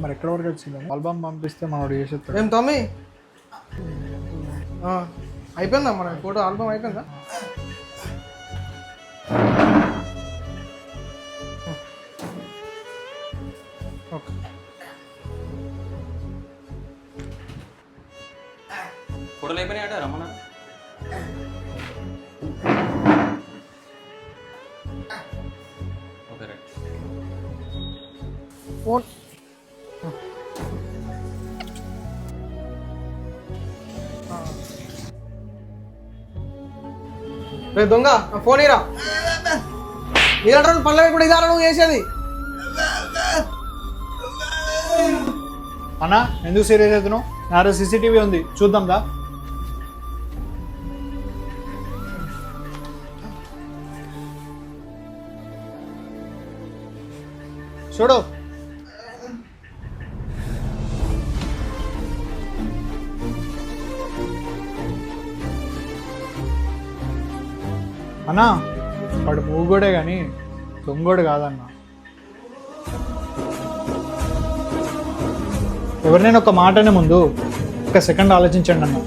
మరి ఎక్కడ వరకు వచ్చింది ఆల్బమ్ పంపిస్తే మనోడు చేసేస్తాడు. ఏం తమ్మి అయిపోయిందా మన ఫోటో ఆల్బమ్ అయిపోయిందా? ఓకే ఫోటోలు అయిపోయినాయట రమ్మన్న. Okay right. ఫోన్ రే దొంగ నా ఫోన్ ఇరా. నీరంటే పనులు కూడా ఇదారా నువ్వు చేసేది? అన్నా ఎందుకు సీరియస్ అవుతున్నావు? నా సీసీటీవీ ఉంది చూద్దాం దా. చూడు అన్నా వాడు మూగోడే కానీ దొంగోడు కాదన్నా. ఎవరినైనా ఒక మాటనే ముందు ఒక సెకండ్ ఆలోచించండి అన్న.